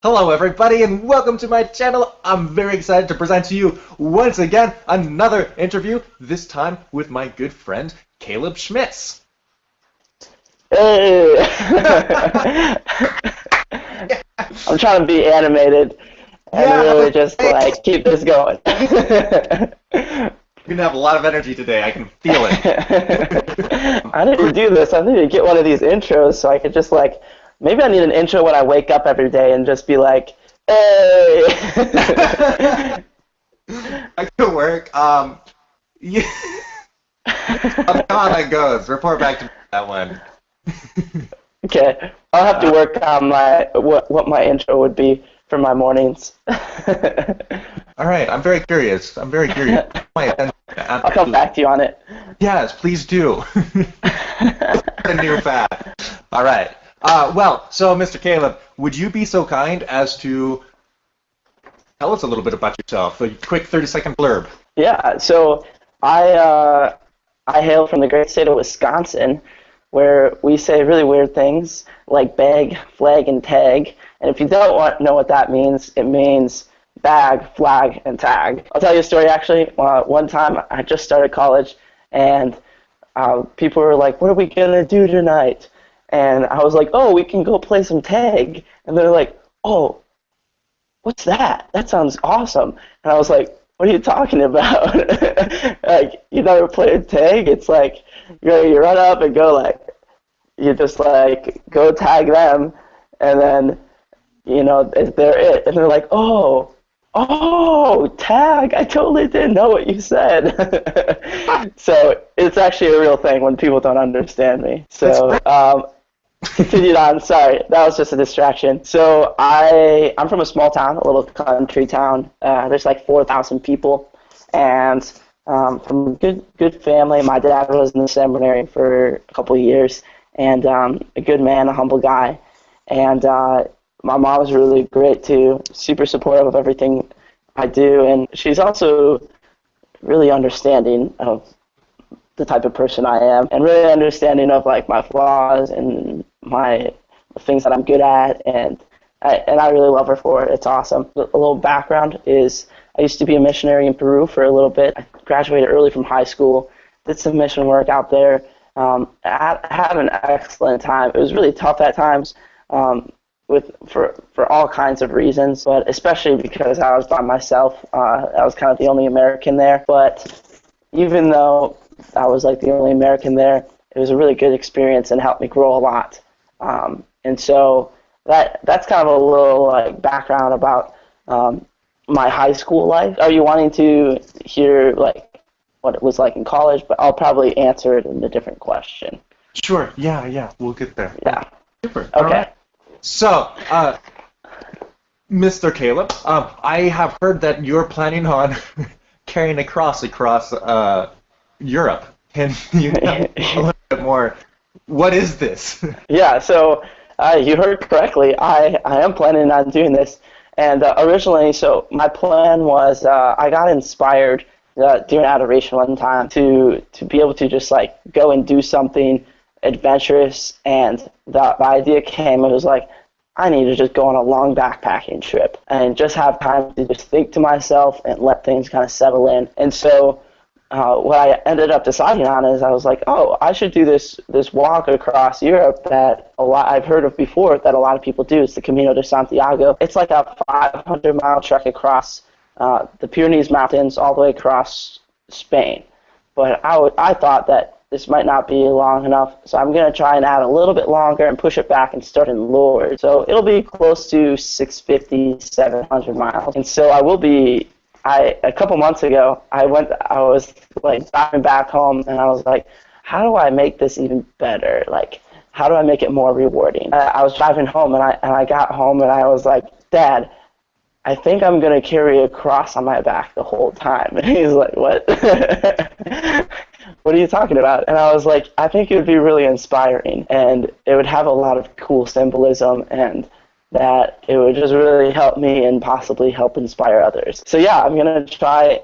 Hello, everybody, and welcome to my channel. I'm very excited to present to you once again another interview, this time with my good friend Caleb Schmitz. Hey! I'm trying to be animated and really just like keep this going. You're gonna have a lot of energy today. I can feel it. I need to do this. I need to get one of these intros so I could just like, maybe I need an intro when I wake up every day and just be like, hey! That could work. Yeah. How that goes. Report back to me on that one. Okay, I'll have to work on my what my intro would be for my mornings. All right, I'm very curious. My attention. I'll come back to you on it. Yes, please do. A new fad. All right. So Mr. Caleb, would you be so kind as to tell us a little bit about yourself? A quick 30-second blurb. Yeah, so I hail from the great state of Wisconsin, where we say really weird things like bag, flag, and tag. And if you don't know what that means, it means bag, flag, and tag. I'll tell you a story, actually. One time I just started college, and people were like, what are we going to do tonight? And I was like, oh, we can go play some tag. And they're like, oh, what's that? That sounds awesome. And I was like, what are you talking about? Like, you never played tag? It's like, you run up and go like, you just like, go tag them, and then, you know, they're it. And they're like, oh, tag, I totally didn't know what you said. So it's actually a real thing when people don't understand me. So continued on, sorry, that was just a distraction. So I'm from a small town, a little country town. There's like 4,000 people, and from a good family. My dad was in the seminary for a couple of years, and a good man, a humble guy. And my mom is really great too, super supportive of everything I do, and she's also really understanding of the type of person I am, and really understanding of like my flaws and my things that I'm good at, and I really love her for it. It's awesome. A little background is I used to be a missionary in Peru for a little bit. I graduated early from high school, did some mission work out there. I had an excellent time. It was really tough at times, for all kinds of reasons, but especially because I was by myself. I was kind of the only American there. But even though I was like the only American there, it was a really good experience and helped me grow a lot. And so that's kind of a little like background about my high school life. Are you wanting to hear like what it was like in college? But I'll probably answer it in a different question. Sure. Yeah. We'll get there. Yeah. Super. Okay. All right. So, Mr. Caleb, I have heard that you're planning on carrying a cross across Europe. Can you tell me a little bit more? What is this? Yeah, so you heard correctly. I am planning on doing this. And originally, so my plan was I got inspired during adoration one time to be able to just like go and do something adventurous, and the idea came. It was like, I need to just go on a long backpacking trip and just have time to just think to myself and let things kind of settle in. And so what I ended up deciding on is I was like, oh, I should do this walk across Europe that I've heard of before, that a lot of people do. It's the Camino de Santiago. It's like a 500-mile trek across the Pyrenees Mountains all the way across Spain. But I thought that this might not be long enough, so I'm going to try and add a little bit longer and push it back and start in Lourdes. So it'll be close to 650, 700 miles. And so I will be, a couple months ago, I was like driving back home, and I was like, how do I make this even better? Like, how do I make it more rewarding? I was driving home, and I got home, and I was like, Dad, I think I'm going to carry a cross on my back the whole time. And he's like, what? What are you talking about? And I was like, I think it would be really inspiring, and it would have a lot of cool symbolism, and that it would just really help me and possibly help inspire others. So yeah, I'm going to try,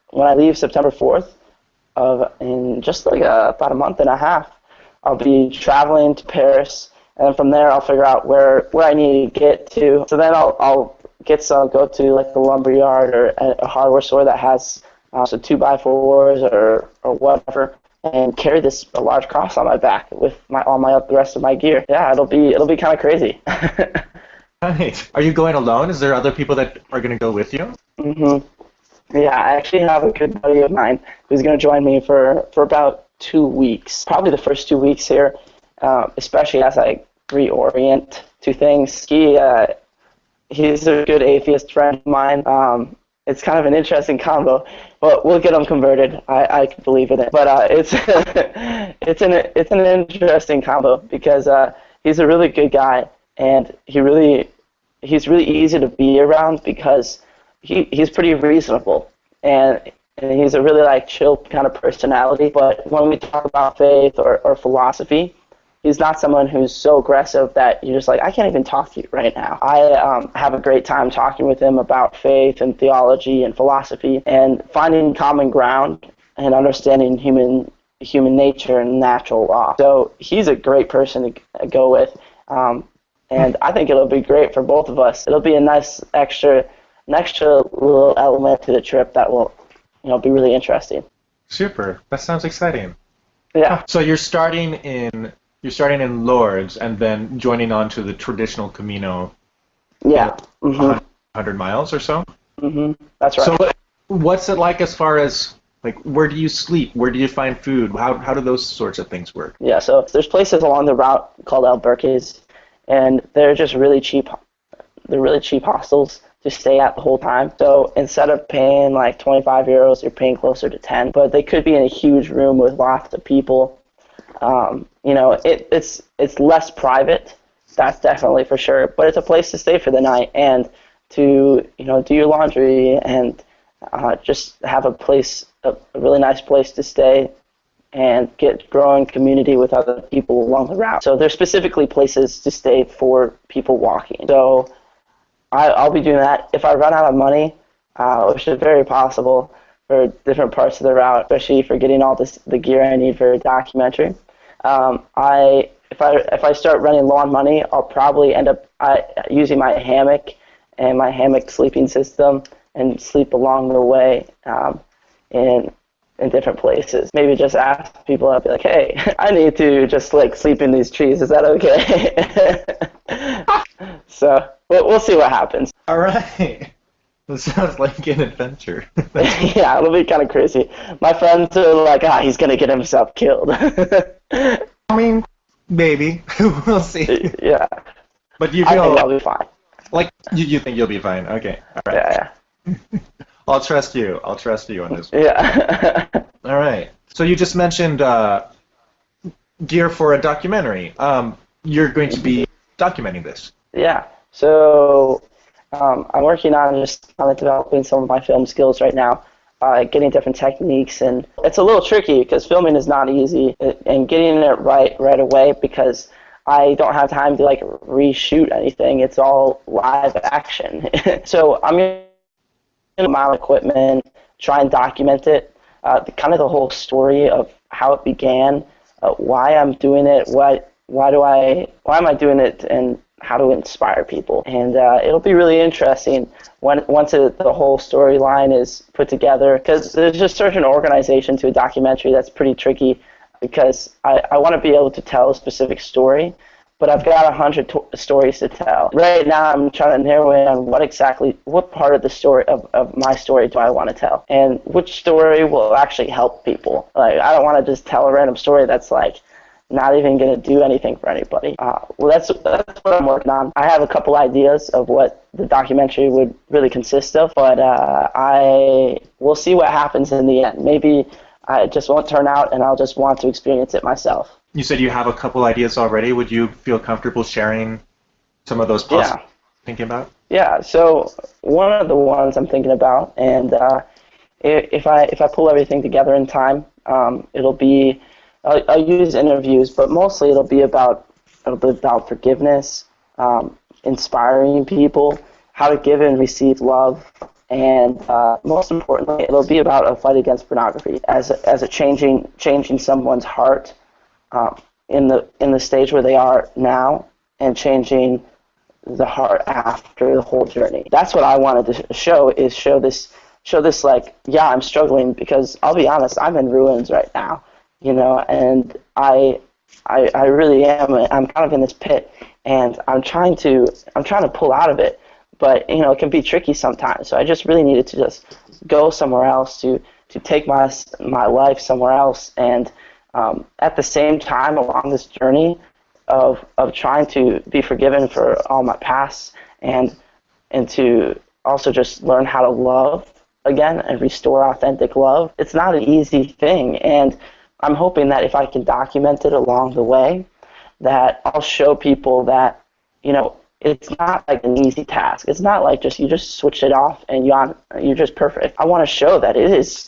when I leave September 4th, in just like about a month and a half, I'll be traveling to Paris and from there I'll figure out where I need to get to. So then I'll go to like the lumber yard or a hardware store that has so 2x4s or whatever, and carry a large cross on my back with the rest of my gear. Yeah, it'll be kind of crazy. Nice. Are you going alone? Is there other people that are going to go with you? Mhm. Yeah, I actually have a good buddy of mine who's going to join me for about 2 weeks. Probably the first 2 weeks here, especially as I reorient to things. He's a good atheist friend of mine. It's kind of an interesting combo, but we'll get him converted. I can believe in it. But it's it's an interesting combo because he's a really good guy, and he's really easy to be around because he's pretty reasonable, and he's a really like chill kind of personality. But when we talk about faith or philosophy, he's not someone who's so aggressive that you're just like, I can't even talk to you right now. I have a great time talking with him about faith and theology and philosophy and finding common ground and understanding human nature and natural law. So he's a great person to go with, and I think it'll be great for both of us. It'll be a nice extra little element to the trip that will, be really interesting. Super. That sounds exciting. Yeah. So you're starting in Lourdes and then joining on to the traditional Camino. Yeah. 100 miles or so? That's right. So what's it like as far as, like, where do you sleep? Where do you find food? How do those sorts of things work? Yeah, so there's places along the route called albergues, and they're just really cheap. They're really cheap hostels to stay at the whole time. So instead of paying like 25 euros, you're paying closer to 10. But they could be in a huge room with lots of people. It's less private. That's definitely for sure. But it's a place to stay for the night and to do your laundry and just have a really nice place to stay and get growing community with other people along the route. So there's specifically places to stay for people walking. So I'll be doing that. If I run out of money, which is very possible for different parts of the route, especially for getting all the gear I need for a documentary, if I start running low on money, I'll probably end up using my hammock and my hammock sleeping system and sleep along the way in different places. Maybe just ask people. I'll be like, hey, I need to just like sleep in these trees. Is that okay? So we'll see what happens. All right. That sounds like an adventure. Yeah, it'll be kind of crazy. My friends are like, he's going to get himself killed. I mean, maybe. We'll see. Yeah. But I think I'll be fine. Like, you think you'll be fine. Okay. All right. Yeah. I'll trust you on this one. Yeah. All right. So you just mentioned gear for a documentary. You're going to be documenting this. Yeah. So I'm working on developing some of my film skills right now, getting different techniques, and it's a little tricky because filming is not easy, and getting it right away because I don't have time to like reshoot anything. It's all live action. So I'm going to my equipment, try and document it, kind of the whole story of how it began, why I'm doing it, why am I doing it, and how to inspire people. And it'll be really interesting once the whole storyline is put together, because there's just certain organization to a documentary that's pretty tricky, because I want to be able to tell a specific story, but I've got 100 stories to tell. Right now I'm trying to narrow in on what part of the story of my story do I want to tell, and which story will actually help people. Like, I don't want to just tell a random story that's like not even going to do anything for anybody. That's what I'm working on. I have a couple ideas of what the documentary would really consist of, but we'll see what happens in the end. Maybe it just won't turn out, and I'll just want to experience it myself. You said you have a couple ideas already. Would you feel comfortable sharing some of those possible thinking about? Yeah, so one of the ones I'm thinking about, and if I pull everything together in time, it'll be, I'll use interviews, but mostly it'll be about forgiveness, inspiring people, how to give and receive love, and most importantly, it'll be about a fight against pornography as a changing someone's heart in the stage where they are now and changing the heart after the whole journey. That's what I wanted to show this like, yeah, I'm struggling because I'll be honest, I'm in ruins right now, and I really am. I'm kind of in this pit, and I'm trying to pull out of it, but it can be tricky sometimes. So I just really needed to just go somewhere else, to take my life somewhere else, and at the same time along this journey of trying to be forgiven for all my past, and to also just learn how to love again and restore authentic love. It's not an easy thing, and I'm hoping that if I can document it along the way, that I'll show people that, it's not like an easy task. It's not like you just switch it off and you're just perfect. I want to show that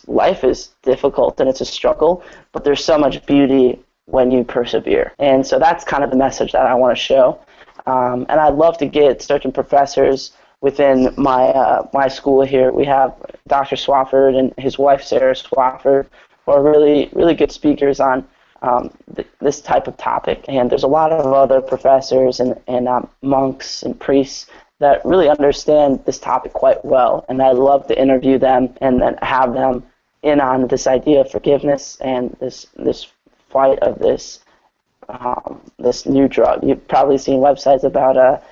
life is difficult and it's a struggle, but there's so much beauty when you persevere. And so that's kind of the message that I want to show. And I'd love to get certain professors within my school here. We have Dr. Swafford and his wife, Sarah Swafford, who are really, really good speakers on this type of topic. And there's a lot of other professors and monks and priests that really understand this topic quite well. And I'd love to interview them and then have them in on this idea of forgiveness and this fight of this new drug. You've probably seen websites about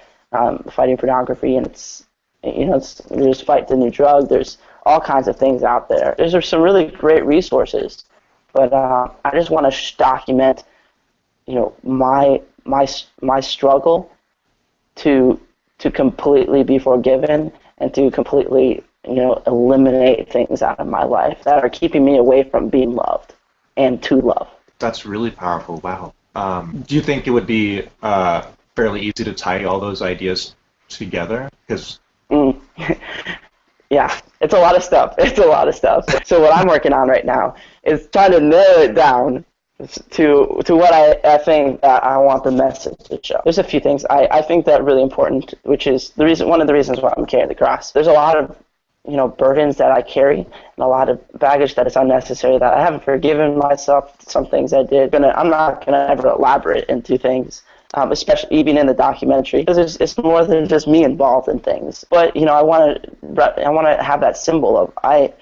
fighting pornography, and it's there's fight the new drug. There's all kinds of things out there. There's some really great resources, but I just want to document, my struggle to completely be forgiven and to completely eliminate things out of my life that are keeping me away from being loved and to love. That's really powerful. Wow. Do you think it would be fairly easy to tie all those ideas together? Because yeah, it's a lot of stuff. So what I'm working on right now is trying to narrow it down to what I think that I want the message to show. There's a few things I think that are really important, which is one of the reasons why I'm carrying the cross. There's a lot of burdens that I carry and a lot of baggage that is unnecessary, that I haven't forgiven myself some things I did. I'm not going to ever elaborate into things, especially even in the documentary, because it's more than just me involved in things. But I want to have that symbol of I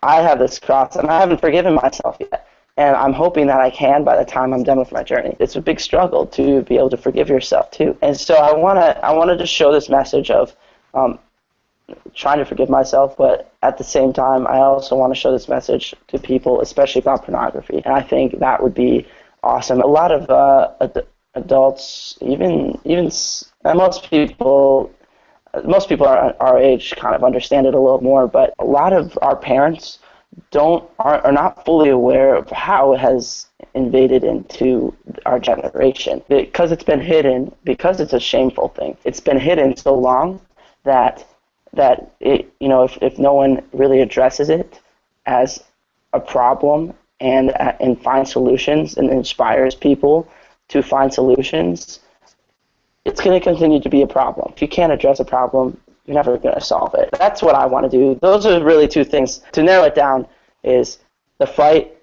have this cross and I haven't forgiven myself yet. And I'm hoping that I can by the time I'm done with my journey. It's a big struggle to be able to forgive yourself too. And so I want to just show this message of trying to forgive myself, but at the same time, I also want to show this message to people, especially about pornography. And I think that would be awesome. A lot of adults, even most people our age kind of understand it a little more, but a lot of our parents are not fully aware of how it has invaded into our generation, because it's been hidden, because it's a shameful thing. It's been hidden so long that it, if no one really addresses it as a problem and finds solutions and inspires people to find solutions, it's going to continue to be a problem. If you can't address a problem, you're never going to solve it. That's what I want to do. Those are really two things. To narrow it down is the fight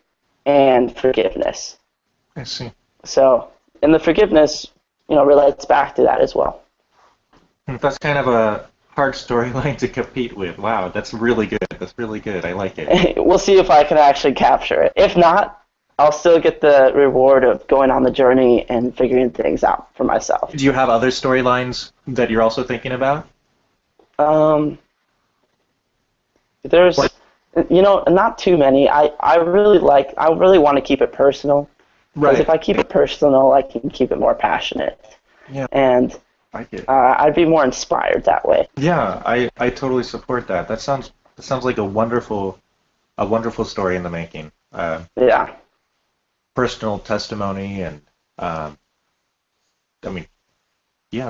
and forgiveness. I see. So, and the forgiveness, relates back to that as well. That's kind of a hard storyline to compete with. Wow, that's really good. I like it. We'll see if I can actually capture it. If not, I'll still get the reward of going on the journey and figuring things out for myself. Do you have other storylines that you're also thinking about? There's, not too many. I really want to keep it personal. Right. Because if I keep it personal, I can keep it more passionate. Yeah. And I'd be more inspired that way. Yeah, I totally support that. That sounds like a wonderful story in the making. Yeah. Personal testimony and the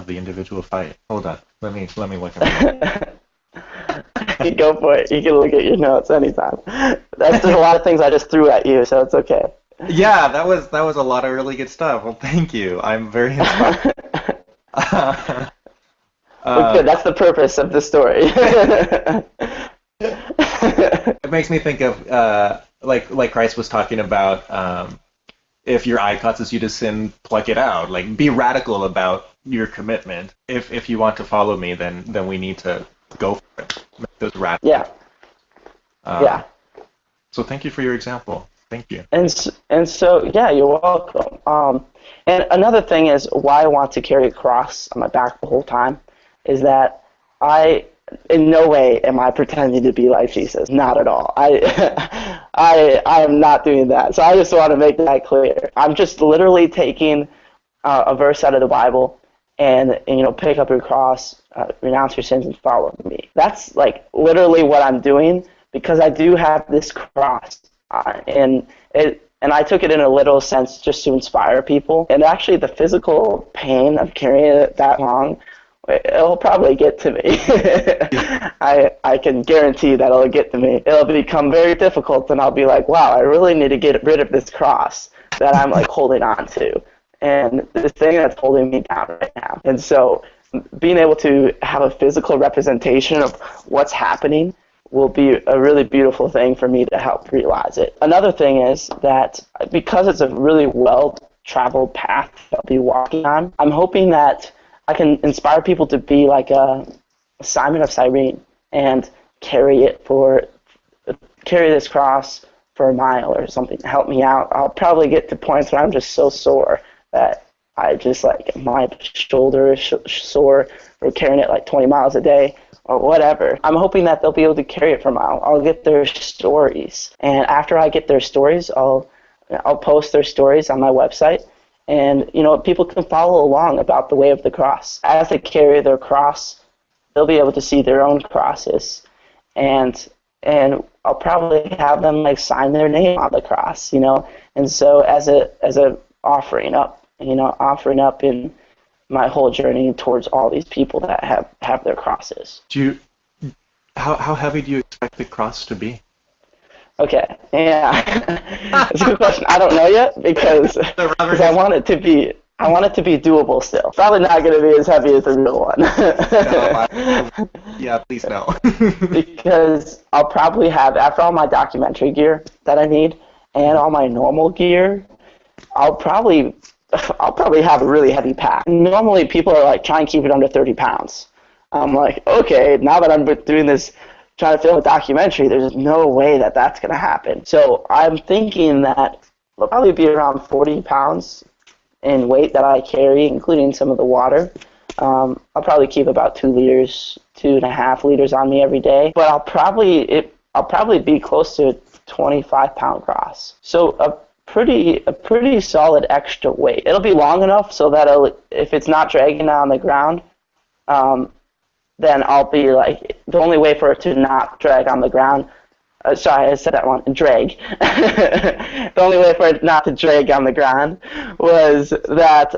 individual fight. Hold on, let me look at it. Go for it. You can look at your notes anytime. There's a lot of things I just threw at you, so it's okay. Yeah, that was a lot of really good stuff. Well, thank you. I'm very inspired. Good. That's the purpose of the story. It makes me think of like Christ was talking about if your eye causes you to sin, pluck it out. Like, be radical about your commitment. If you want to follow me, then we need to go for it. Make those radical. Yeah. Yeah. So thank you for your example. Thank you. And so, yeah, you're welcome. And another thing is why I want to carry a cross on my back the whole time is that in no way am I pretending to be like Jesus. Not at all. I am not doing that. So I just want to make that clear. I'm just literally taking a verse out of the Bible and pick up your cross, renounce your sins, and follow me. That's like literally what I'm doing because I do have this cross, and I took it in a literal sense just to inspire people. And actually, the physical pain of carrying it that long, it'll probably get to me. I can guarantee that it'll get to me. It'll become very difficult, and I'll be like, wow, I really need to get rid of this cross that I'm like holding on to. And this thing that's holding me down right now. And so being able to have a physical representation of what's happening will be a really beautiful thing for me to help realize it. Another thing is that because it's a really well-traveled path I'll be walking on, I'm hoping that I can inspire people to be like Simon of Cyrene and carry this cross for a mile or something to help me out. I'll probably get to points where I'm just so sore that I just like my shoulder is sore for carrying it like 20 miles a day or whatever. I'm hoping that they'll be able to carry it for a mile. I'll get their stories, and after I get their stories, I'll post their stories on my website, and people can follow along about the way of the cross. As they carry their cross, they'll be able to see their own crosses, and I'll probably have them like sign their name on the cross, and so as a offering up in my whole journey towards all these people that have their crosses. How heavy do you expect the cross to be? Okay, yeah, it's a good question. I don't know yet because I want it to be doable still. Probably not going to be as heavy as the real one. Yeah, please no. Because I'll probably have, after all my documentary gear that I need and all my normal gear, I'll probably have a really heavy pack. Normally people are like, try and keep it under 30 pounds. I'm like, okay, now that I'm doing this, trying to film a documentary, there's no way that that's going to happen. So I'm thinking that it'll probably be around 40 pounds in weight that I carry, including some of the water. I'll probably keep about 2.5 liters on me every day. But I'll probably be close to a 25-pound cross. So a pretty solid extra weight. It'll be long enough so that if it's not dragging on the ground, then I'll be like, the only way for it to not drag on the ground, sorry, I said that wrong, drag. The only way for it not to drag on the ground was that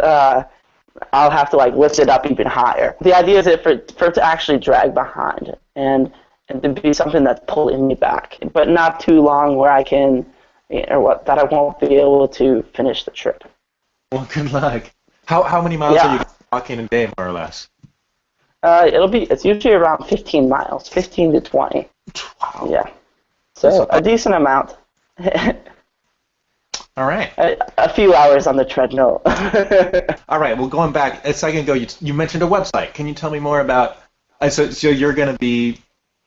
I'll have to like lift it up even higher. The idea is for it to actually drag behind and to be something that's pulling me back, but not too long where I can, that I won't be able to finish the trip. Well, good luck. How many miles are you walking a day, more or less? It's usually around 15 miles, 15 to 20. Wow. Yeah. So a decent amount. All right. A few hours on the treadmill. All right. Well, going back a second ago, you mentioned a website. Can you tell me more about? So you're going to be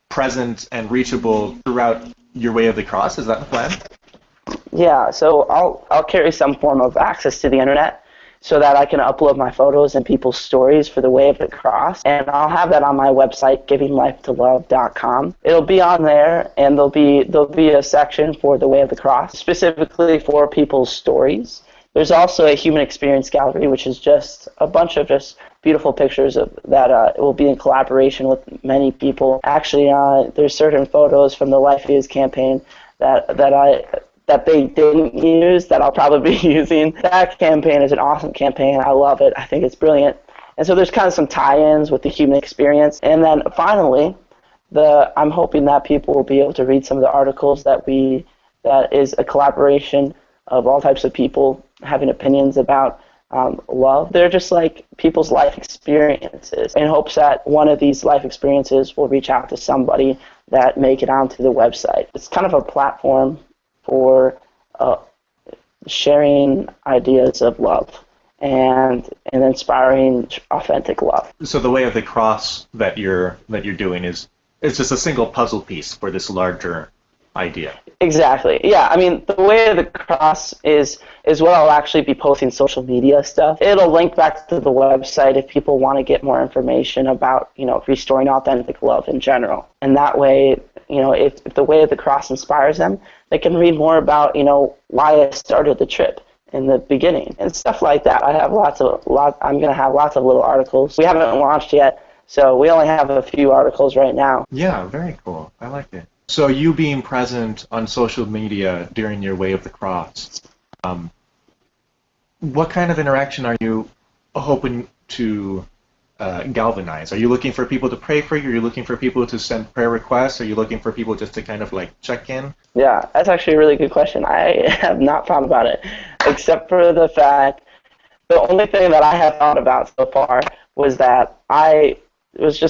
present and reachable throughout your Way of the Cross. Is that the plan? Yeah. So I'll carry some form of access to the internet, so that I can upload my photos and people's stories for the Way of the Cross. And I'll have that on my website, givinglifetolove.com. It'll be on there, and there'll be a section for the Way of the Cross, specifically for people's stories. There's also a human experience gallery, which is just a bunch of just beautiful pictures that will be in collaboration with many people. Actually, there's certain photos from the Life Is campaign that they didn't use that I'll probably be using. That campaign is an awesome campaign. I love it. I think it's brilliant. And so there's kind of some tie-ins with the human experience. And then finally, I'm hoping that people will be able to read some of the articles that is a collaboration of all types of people having opinions about love. They're just like people's life experiences, in hopes that one of these life experiences will reach out to somebody that make it onto the website. It's kind of a platform for sharing ideas of love and inspiring authentic love. So the way of the cross that you're doing is just a single puzzle piece for this larger idea. Exactly. Yeah. I mean, the way of the cross is what I'll actually be posting social media stuff. It'll link back to the website if people want to get more information about, restoring authentic love in general. And that way, if the way of the cross inspires them, they can read more about, why I started the trip in the beginning and stuff like that. I'm going to have lots of little articles. We haven't launched yet, so we only have a few articles right now. Yeah, very cool. I like it. So you being present on social media during your Way of the Cross, what kind of interaction are you hoping to galvanize? Are you looking for people to pray for you? Are you looking for people to send prayer requests? Are you looking for people just to kind of like check in? Yeah, that's actually a really good question. I have not thought about it, except for the fact the only thing that I have thought about so far was that I was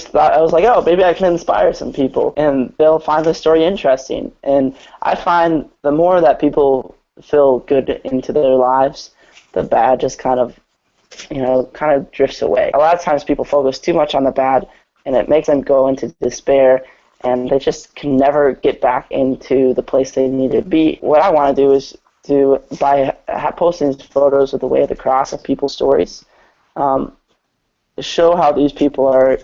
like, oh, maybe I can inspire some people, and they'll find the story interesting. And I find the more that people feel good into their lives, the bad just kind of drifts away. A lot of times people focus too much on the bad, and it makes them go into despair, and they just can never get back into the place they need to be. What I want to do is by posting photos of the Way of the Cross of people's stories, show how these people are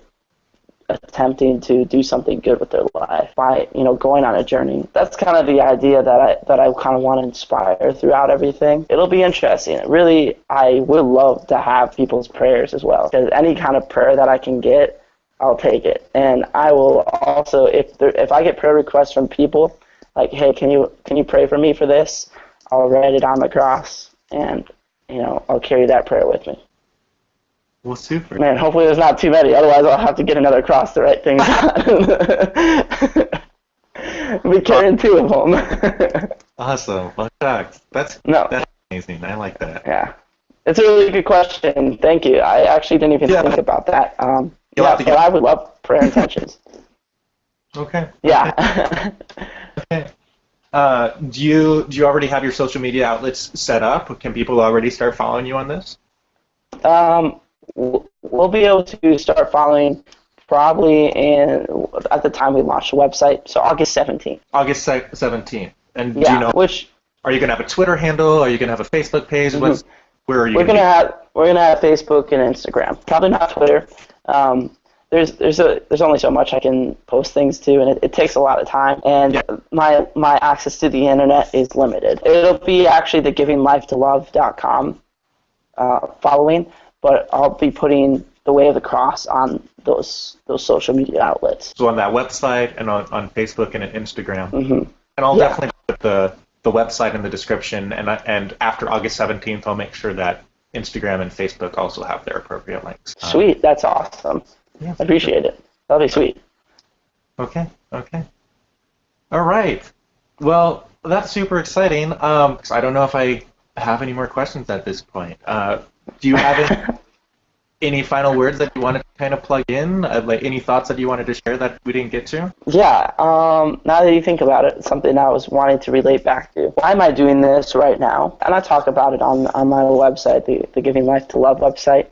attempting to do something good with their life by going on a journey. That's kind of the idea that I kind of want to inspire throughout everything. It'll be interesting. Really, I would love to have people's prayers as well, because any kind of prayer that I can get, I'll take it. And I will also, if I get prayer requests from people like, hey, can you pray for me for this, I'll write it on the cross, and I'll carry that prayer with me. Well, super. Man, hopefully there's not too many. Otherwise, I'll have to get another cross to write things on. Be carrying two of them. Awesome. Well, shucks. That's amazing. I like that. Yeah. It's a really good question. Thank you. I actually didn't even think about that. But I would love prayer intentions. Okay. Yeah. Okay. Do you already have your social media outlets set up? Can people already start following you on this? We'll be able to start following probably at the time we launch the website, so August 17th. August 17th. And yeah, do you know, are you going to have a Twitter handle? Are you going to have a Facebook page? Mm-hmm. Where are you? We're gonna have Facebook and Instagram. Probably not Twitter. There's only so much I can post things to, and it takes a lot of time. And my access to the internet is limited. It'll be actually the givinglifetolove.com following, but I'll be putting the Way of the Cross on those social media outlets. So on that website and on Facebook and Instagram. Mm-hmm. And I'll definitely put the website in the description, and after August 17th, I'll make sure that Instagram and Facebook also have their appropriate links. Sweet, that's awesome. Yeah, I appreciate it. That'll be sweet. Okay. All right. Well, that's super exciting. I don't know if I have any more questions at this point. Do you have any final words that you wanted to kind of plug in? Like any thoughts that you wanted to share that we didn't get to? Yeah. Now that you think about it, something I was wanting to relate back to. Why am I doing this right now? And I talk about it on my website, the Giving Life to Love website.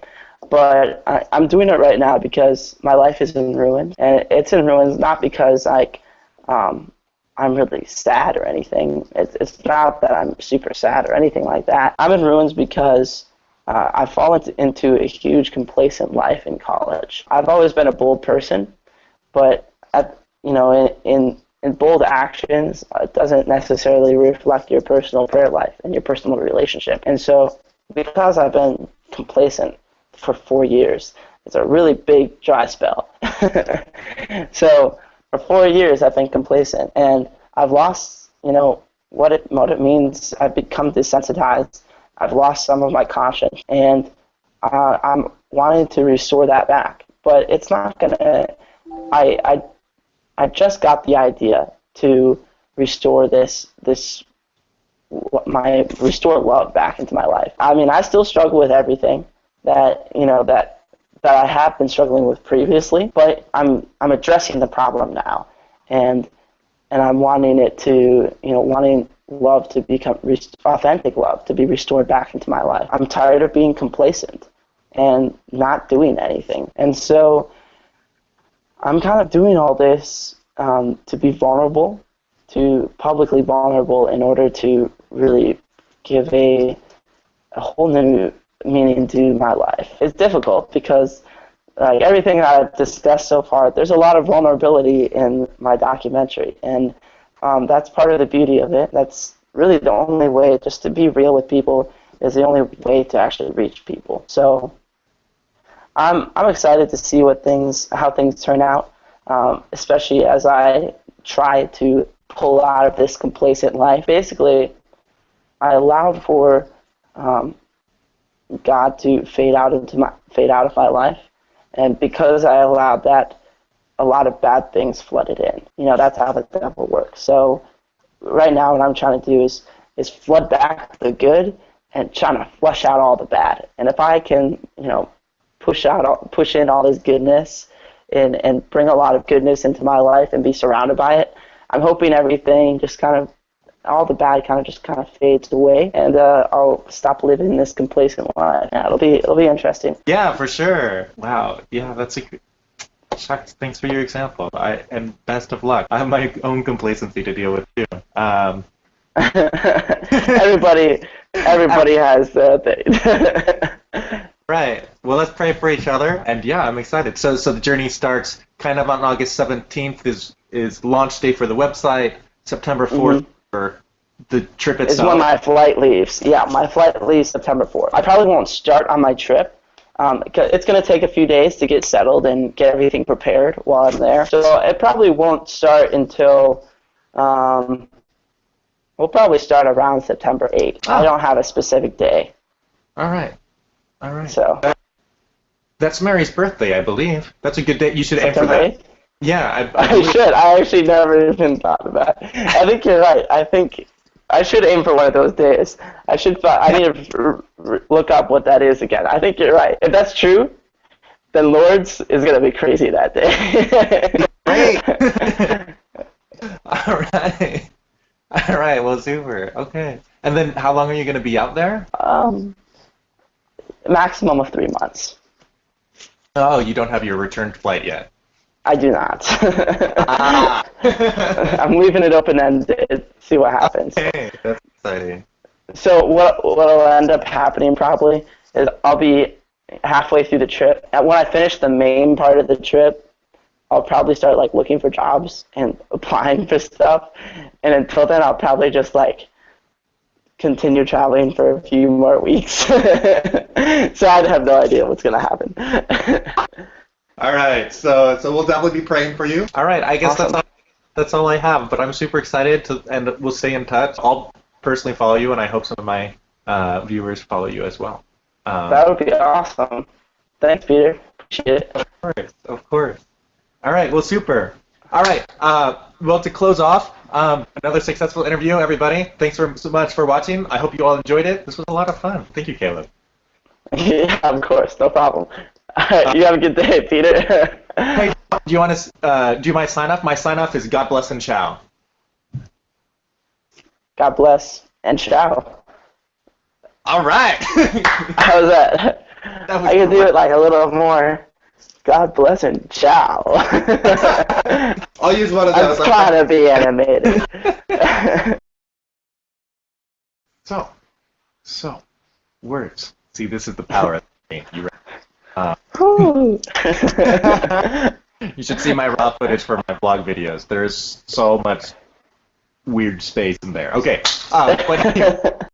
But I'm doing it right now because my life is in ruins. And it's in ruins not because I'm really sad or anything. It's not that I'm super sad or anything like that. I'm in ruins because I've fallen into a huge complacent life in college. I've always been a bold person, but in bold actions, it doesn't necessarily reflect your personal prayer life and your personal relationship. And so because I've been complacent for 4 years, it's a really big dry spell. So for 4 years, I've been complacent, and I've lost, what it means. I've become desensitized. I've lost some of my conscience, and I'm wanting to restore that back. But it's not gonna. I just got the idea to restore restore love back into my life. I mean, I still struggle with everything that I have been struggling with previously, but I'm addressing the problem now, and I'm wanting it to wanting love to become authentic love to be restored back into my life. I'm tired of being complacent and not doing anything. And so I'm kind of doing all this to be vulnerable, to publicly vulnerable, in order to really give a whole new meaning to my life. It's difficult because like everything I've discussed so far, there's a lot of vulnerability in my documentary, and that's part of the beauty of it. That's really the only way, just to be real with people, is the only way to actually reach people. So I'm excited to see how things turn out, especially as I try to pull out of this complacent life. Basically, I allowed for God to fade out of my life, and because I allowed that, a lot of bad things flooded in. That's how the devil works. So right now, what I'm trying to do is flood back the good and trying to flush out all the bad. And if I can, push in all this goodness and bring a lot of goodness into my life and be surrounded by it, I'm hoping everything just all the bad just fades away, and I'll stop living this complacent life. Yeah, it'll be interesting. Yeah, for sure. Wow. Yeah, that's shucks. Thanks for your example. And best of luck. I have my own complacency to deal with too. Everybody has their thing. Right. Well, let's pray for each other. And yeah, I'm excited. So the journey starts kind of on August 17th is launch day for the website. September 4th for the trip itself. Is when my flight leaves. Yeah, my flight leaves September 4th. I probably won't start on my trip. It's going to take a few days to get settled and get everything prepared while I'm there. So it probably won't start until, we'll probably start around September 8th. Oh. I don't have a specific day. All right. So that's Mary's birthday, I believe. That's a good day. You should aim for that. 8th? Yeah, I should. I actually never even thought of that. I think you're right. I think I should aim for one of those days. I need to look up what that is again. I think you're right. If that's true, then Lourdes is going to be crazy that day. Great. All right. Well, super. Okay. And then how long are you going to be out there? Maximum of 3 months. Oh, you don't have your return flight yet. I do not. I'm leaving it open-ended. See what happens. Okay, that's exciting. So what'll end up happening probably is I'll be halfway through the trip. And when I finish the main part of the trip, I'll probably start looking for jobs and applying for stuff. And until then, I'll probably just continue traveling for a few more weeks. So I have no idea what's gonna happen. All right, so we'll definitely be praying for you. All right, I guess awesome. That's all I have, but I'm super excited and we'll stay in touch. I'll personally follow you, and I hope some of my viewers follow you as well. That would be awesome. Thanks, Peter. Appreciate it. Of course. All right, well, super. All right, well, to close off, another successful interview, everybody. Thanks so much for watching. I hope you all enjoyed it. This was a lot of fun. Thank you, Caleb. Yeah, of course, no problem. All right, you have a good day, Peter. Hey, do you want to do my sign-off? My sign-off is God bless and ciao. God bless and ciao. All right. How's that? I can do it a little more. God bless and ciao. I'll use one of those. I'm trying to be animated. So, words. See, this is the power of the game. You You should see my raw footage for my vlog videos. There's so much weird space in there. Okay.